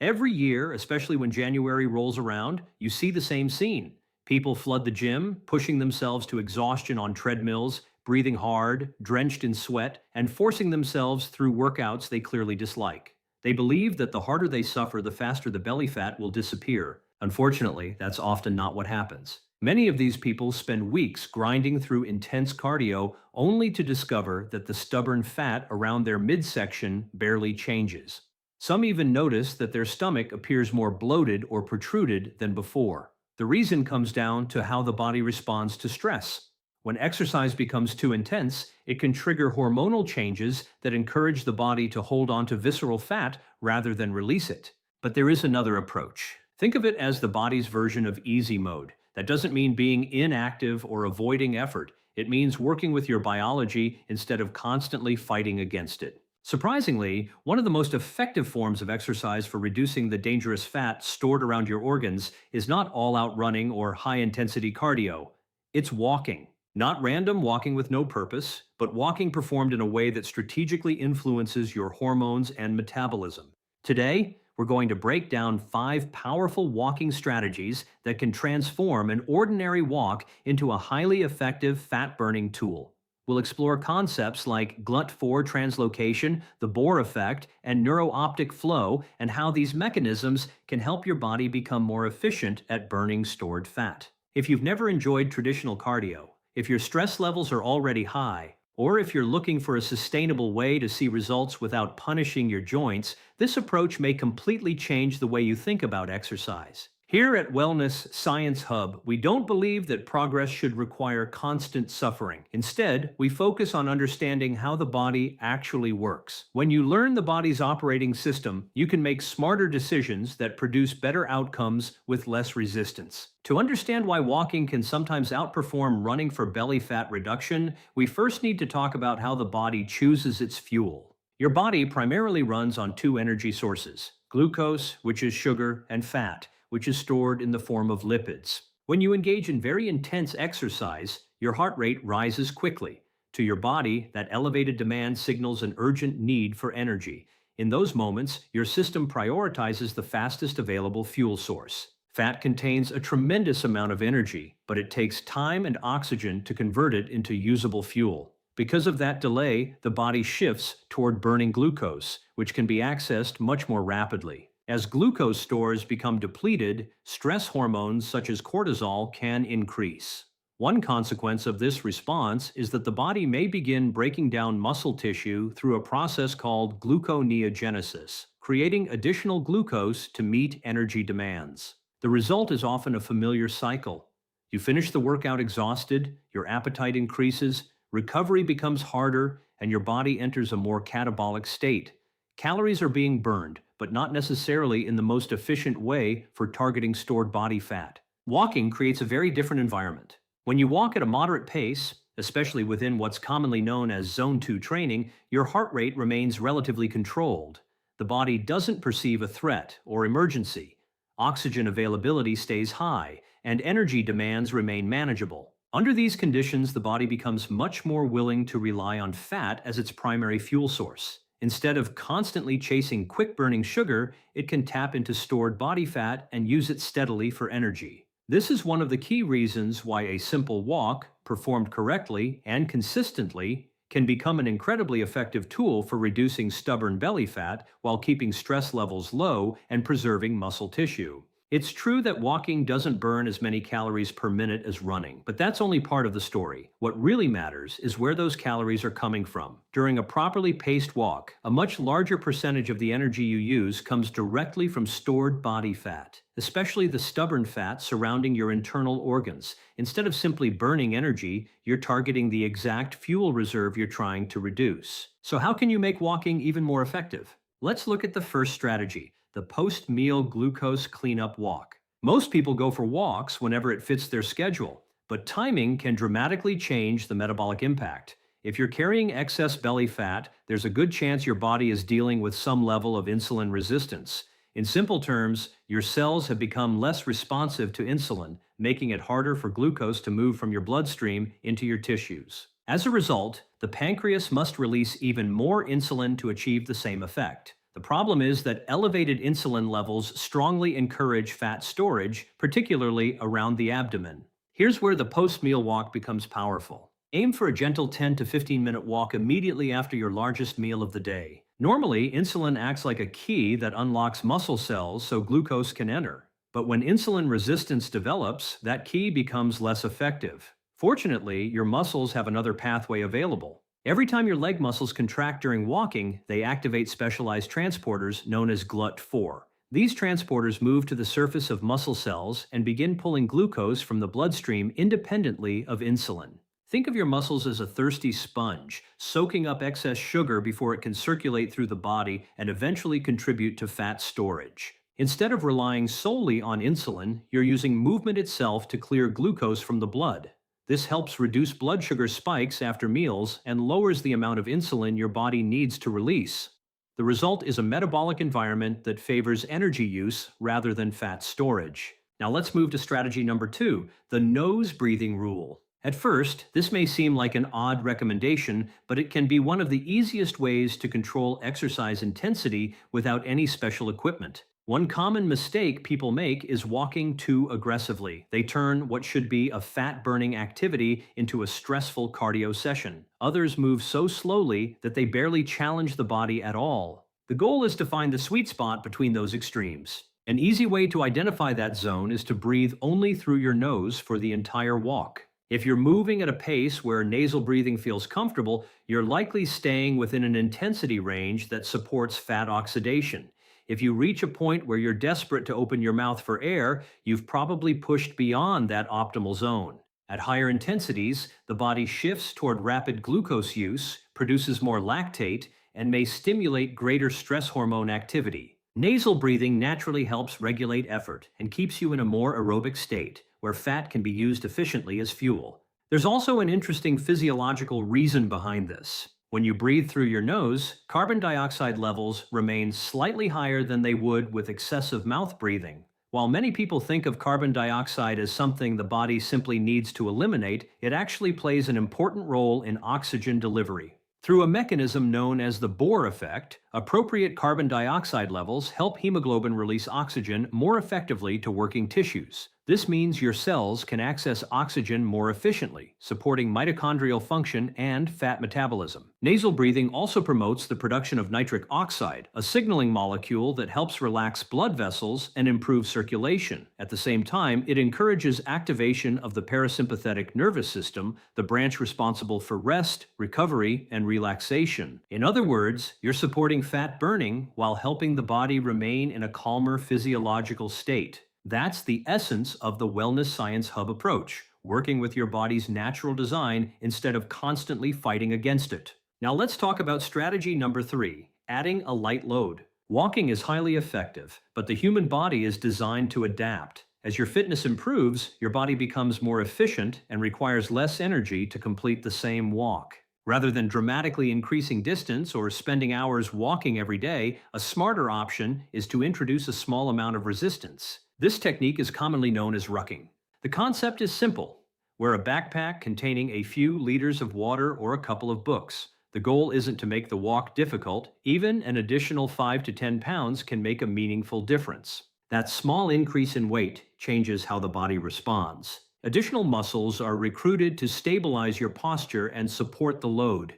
Every year, especially when January rolls around, you see the same scene. People flood the gym, pushing themselves to exhaustion on treadmills, breathing hard, drenched in sweat, and forcing themselves through workouts they clearly dislike. They believe that the harder they suffer, the faster the belly fat will disappear. Unfortunately, that's often not what happens. Many of these people spend weeks grinding through intense cardio only to discover that the stubborn fat around their midsection barely changes. Some even notice that their stomach appears more bloated or protruded than before. The reason comes down to how the body responds to stress. When exercise becomes too intense, it can trigger hormonal changes that encourage the body to hold on to visceral fat rather than release it. But there is another approach. Think of it as the body's version of easy mode. That doesn't mean being inactive or avoiding effort. It means working with your biology instead of constantly fighting against it. Surprisingly, one of the most effective forms of exercise for reducing the dangerous fat stored around your organs is not all-out running or high-intensity cardio. It's walking. Not random walking with no purpose, but walking performed in a way that strategically influences your hormones and metabolism. Today, we're going to break down 5 powerful walking strategies that can transform an ordinary walk into a highly effective fat-burning tool. We'll explore concepts like GLUT4 translocation, the Bohr effect, and neurooptic flow, and how these mechanisms can help your body become more efficient at burning stored fat. If you've never enjoyed traditional cardio, if your stress levels are already high, or if you're looking for a sustainable way to see results without punishing your joints, this approach may completely change the way you think about exercise. Here at Wellness Science Hub, we don't believe that progress should require constant suffering. Instead, we focus on understanding how the body actually works. When you learn the body's operating system, you can make smarter decisions that produce better outcomes with less resistance. To understand why walking can sometimes outperform running for belly fat reduction, we first need to talk about how the body chooses its fuel. Your body primarily runs on 2 energy sources: glucose, which is sugar, and fat, which is stored in the form of lipids. When you engage in very intense exercise, your heart rate rises quickly. To your body, that elevated demand signals an urgent need for energy. In those moments, your system prioritizes the fastest available fuel source. Fat contains a tremendous amount of energy, but it takes time and oxygen to convert it into usable fuel. Because of that delay, the body shifts toward burning glucose, which can be accessed much more rapidly. As glucose stores become depleted, stress hormones such as cortisol can increase. One consequence of this response is that the body may begin breaking down muscle tissue through a process called gluconeogenesis, creating additional glucose to meet energy demands. The result is often a familiar cycle. You finish the workout exhausted, your appetite increases, recovery becomes harder, and your body enters a more catabolic state. Calories are being burned, but not necessarily in the most efficient way for targeting stored body fat. Walking creates a very different environment. When you walk at a moderate pace, especially within what's commonly known as Zone 2 training, your heart rate remains relatively controlled. The body doesn't perceive a threat or emergency. Oxygen availability stays high, and energy demands remain manageable. Under these conditions, the body becomes much more willing to rely on fat as its primary fuel source. Instead of constantly chasing quick-burning sugar, it can tap into stored body fat and use it steadily for energy. This is one of the key reasons why a simple walk, performed correctly and consistently, can become an incredibly effective tool for reducing stubborn belly fat while keeping stress levels low and preserving muscle tissue. It's true that walking doesn't burn as many calories per minute as running, but that's only part of the story. What really matters is where those calories are coming from. During a properly paced walk, a much larger percentage of the energy you use comes directly from stored body fat, especially the stubborn fat surrounding your internal organs. Instead of simply burning energy, you're targeting the exact fuel reserve you're trying to reduce. So how can you make walking even more effective? Let's look at the first strategy: the post-meal glucose cleanup walk. Most people go for walks whenever it fits their schedule, but timing can dramatically change the metabolic impact. If you're carrying excess belly fat, there's a good chance your body is dealing with some level of insulin resistance. In simple terms, your cells have become less responsive to insulin, making it harder for glucose to move from your bloodstream into your tissues. As a result, the pancreas must release even more insulin to achieve the same effect. The problem is that elevated insulin levels strongly encourage fat storage, particularly around the abdomen. Here's where the post-meal walk becomes powerful. Aim for a gentle 10 to 15-minute walk immediately after your largest meal of the day. Normally, insulin acts like a key that unlocks muscle cells so glucose can enter. But when insulin resistance develops, that key becomes less effective. Fortunately, your muscles have another pathway available. Every time your leg muscles contract during walking, they activate specialized transporters known as GLUT4. These transporters move to the surface of muscle cells and begin pulling glucose from the bloodstream independently of insulin. Think of your muscles as a thirsty sponge, soaking up excess sugar before it can circulate through the body and eventually contribute to fat storage. Instead of relying solely on insulin, you're using movement itself to clear glucose from the blood. This helps reduce blood sugar spikes after meals and lowers the amount of insulin your body needs to release. The result is a metabolic environment that favors energy use rather than fat storage. Now let's move to strategy number 2, the nose breathing rule. At first, this may seem like an odd recommendation, but it can be one of the easiest ways to control exercise intensity without any special equipment. One common mistake people make is walking too aggressively. They turn what should be a fat-burning activity into a stressful cardio session. Others move so slowly that they barely challenge the body at all. The goal is to find the sweet spot between those extremes. An easy way to identify that zone is to breathe only through your nose for the entire walk. If you're moving at a pace where nasal breathing feels comfortable, you're likely staying within an intensity range that supports fat oxidation. If you reach a point where you're desperate to open your mouth for air, you've probably pushed beyond that optimal zone. At higher intensities, the body shifts toward rapid glucose use, produces more lactate, and may stimulate greater stress hormone activity. Nasal breathing naturally helps regulate effort and keeps you in a more aerobic state, where fat can be used efficiently as fuel. There's also an interesting physiological reason behind this. When you breathe through your nose, carbon dioxide levels remain slightly higher than they would with excessive mouth breathing. While many people think of carbon dioxide as something the body simply needs to eliminate, it actually plays an important role in oxygen delivery. Through a mechanism known as the Bohr effect, appropriate carbon dioxide levels help hemoglobin release oxygen more effectively to working tissues. This means your cells can access oxygen more efficiently, supporting mitochondrial function and fat metabolism. Nasal breathing also promotes the production of nitric oxide, a signaling molecule that helps relax blood vessels and improve circulation. At the same time, it encourages activation of the parasympathetic nervous system, the branch responsible for rest, recovery, and relaxation. In other words, you're supporting fat burning while helping the body remain in a calmer physiological state. That's the essence of the Wellness Science Hub approach, working with your body's natural design instead of constantly fighting against it. Now let's talk about strategy number 3, adding a light load. Walking is highly effective, but the human body is designed to adapt. As your fitness improves, your body becomes more efficient and requires less energy to complete the same walk. Rather than dramatically increasing distance or spending hours walking every day, a smarter option is to introduce a small amount of resistance. This technique is commonly known as rucking. The concept is simple. Wear a backpack containing a few liters of water or a couple of books. The goal isn't to make the walk difficult. Even an additional 5 to 10 pounds can make a meaningful difference. That small increase in weight changes how the body responds. Additional muscles are recruited to stabilize your posture and support the load.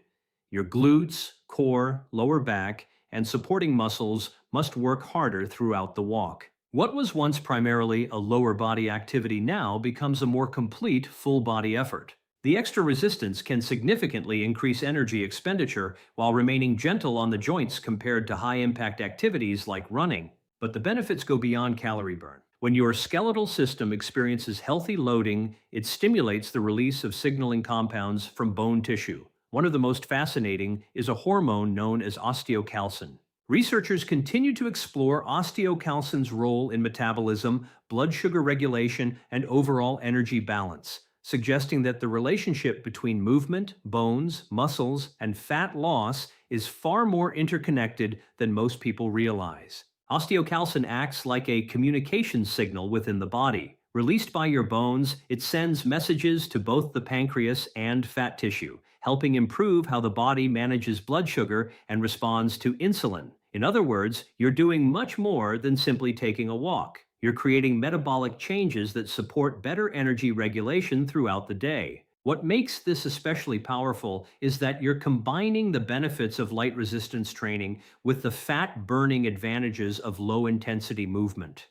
Your glutes, core, lower back, and supporting muscles must work harder throughout the walk. What was once primarily a lower body activity now becomes a more complete full body effort. The extra resistance can significantly increase energy expenditure while remaining gentle on the joints compared to high-impact activities like running. But the benefits go beyond calorie burn. When your skeletal system experiences healthy loading, it stimulates the release of signaling compounds from bone tissue. One of the most fascinating is a hormone known as osteocalcin. Researchers continue to explore osteocalcin's role in metabolism, blood sugar regulation, and overall energy balance, suggesting that the relationship between movement, bones, muscles, and fat loss is far more interconnected than most people realize. Osteocalcin acts like a communication signal within the body. Released by your bones, it sends messages to both the pancreas and fat tissue, helping improve how the body manages blood sugar and responds to insulin. In other words, you're doing much more than simply taking a walk. You're creating metabolic changes that support better energy regulation throughout the day. What makes this especially powerful is that you're combining the benefits of light resistance training with the fat burning advantages of low intensity movement.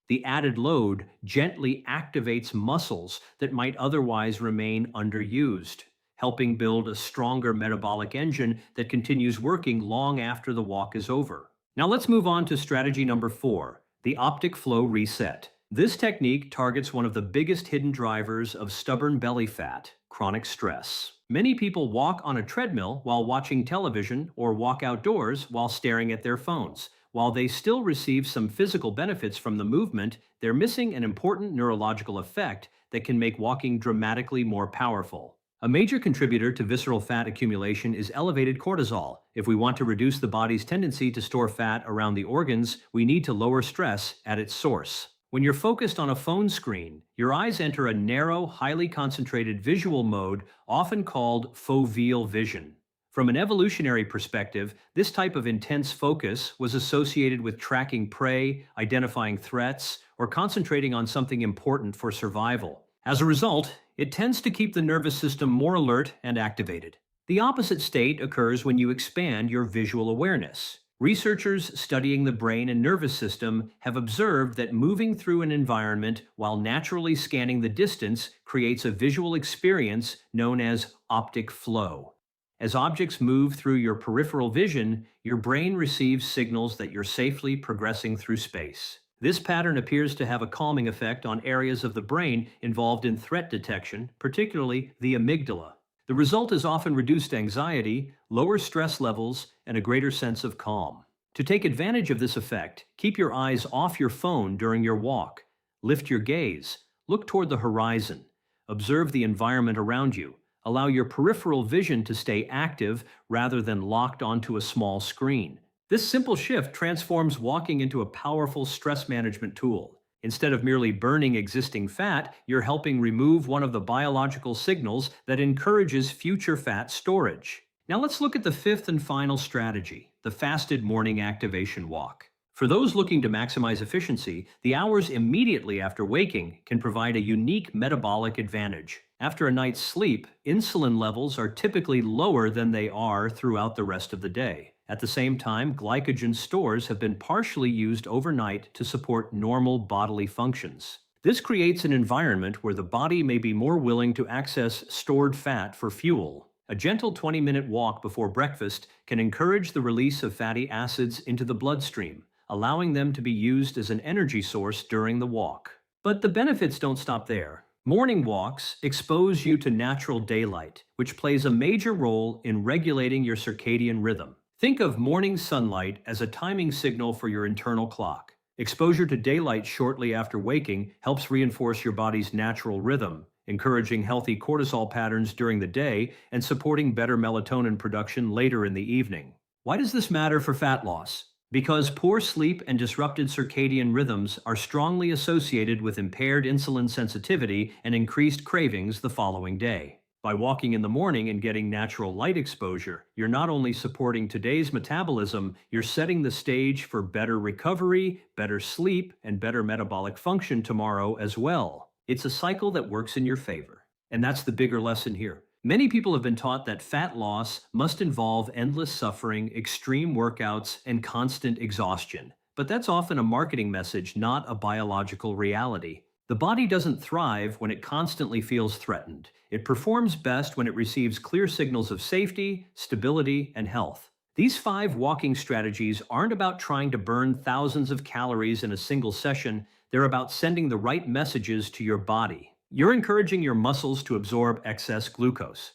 The added load gently activates muscles that might otherwise remain underused, helping build a stronger metabolic engine that continues working long after the walk is over. Now let's move on to strategy number 4, the optic flow reset. This technique targets one of the biggest hidden drivers of stubborn belly fat, chronic stress. Many people walk on a treadmill while watching television or walk outdoors while staring at their phones. While they still receive some physical benefits from the movement, they're missing an important neurological effect that can make walking dramatically more powerful. A major contributor to visceral fat accumulation is elevated cortisol. If we want to reduce the body's tendency to store fat around the organs, we need to lower stress at its source. When you're focused on a phone screen, your eyes enter a narrow, highly concentrated visual mode, often called foveal vision. From an evolutionary perspective, this type of intense focus was associated with tracking prey, identifying threats, or concentrating on something important for survival. As a result, it tends to keep the nervous system more alert and activated. The opposite state occurs when you expand your visual awareness. Researchers studying the brain and nervous system have observed that moving through an environment while naturally scanning the distance creates a visual experience known as optic flow. As objects move through your peripheral vision, your brain receives signals that you're safely progressing through space. This pattern appears to have a calming effect on areas of the brain involved in threat detection, particularly the amygdala. The result is often reduced anxiety, lower stress levels, and a greater sense of calm. To take advantage of this effect, keep your eyes off your phone during your walk. Lift your gaze. Look toward the horizon. Observe the environment around you. Allow your peripheral vision to stay active rather than locked onto a small screen. This simple shift transforms walking into a powerful stress management tool. Instead of merely burning existing fat, you're helping remove one of the biological signals that encourages future fat storage. Now let's look at the fifth and final strategy, the fasted morning activation walk. For those looking to maximize efficiency, the hours immediately after waking can provide a unique metabolic advantage. After a night's sleep, insulin levels are typically lower than they are throughout the rest of the day. At the same time, glycogen stores have been partially used overnight to support normal bodily functions. This creates an environment where the body may be more willing to access stored fat for fuel. A gentle 20-minute walk before breakfast can encourage the release of fatty acids into the bloodstream, allowing them to be used as an energy source during the walk. But the benefits don't stop there. Morning walks expose you to natural daylight, which plays a major role in regulating your circadian rhythm. Think of morning sunlight as a timing signal for your internal clock. Exposure to daylight shortly after waking helps reinforce your body's natural rhythm, encouraging healthy cortisol patterns during the day and supporting better melatonin production later in the evening. Why does this matter for fat loss? Because poor sleep and disrupted circadian rhythms are strongly associated with impaired insulin sensitivity and increased cravings the following day. By walking in the morning and getting natural light exposure, you're not only supporting today's metabolism, you're setting the stage for better recovery, better sleep, and better metabolic function tomorrow as well. It's a cycle that works in your favor. And that's the bigger lesson here. Many people have been taught that fat loss must involve endless suffering, extreme workouts, and constant exhaustion. But that's often a marketing message, not a biological reality. The body doesn't thrive when it constantly feels threatened. It performs best when it receives clear signals of safety, stability, and health. These 5 walking strategies aren't about trying to burn thousands of calories in a single session. They're about sending the right messages to your body. You're encouraging your muscles to absorb excess glucose.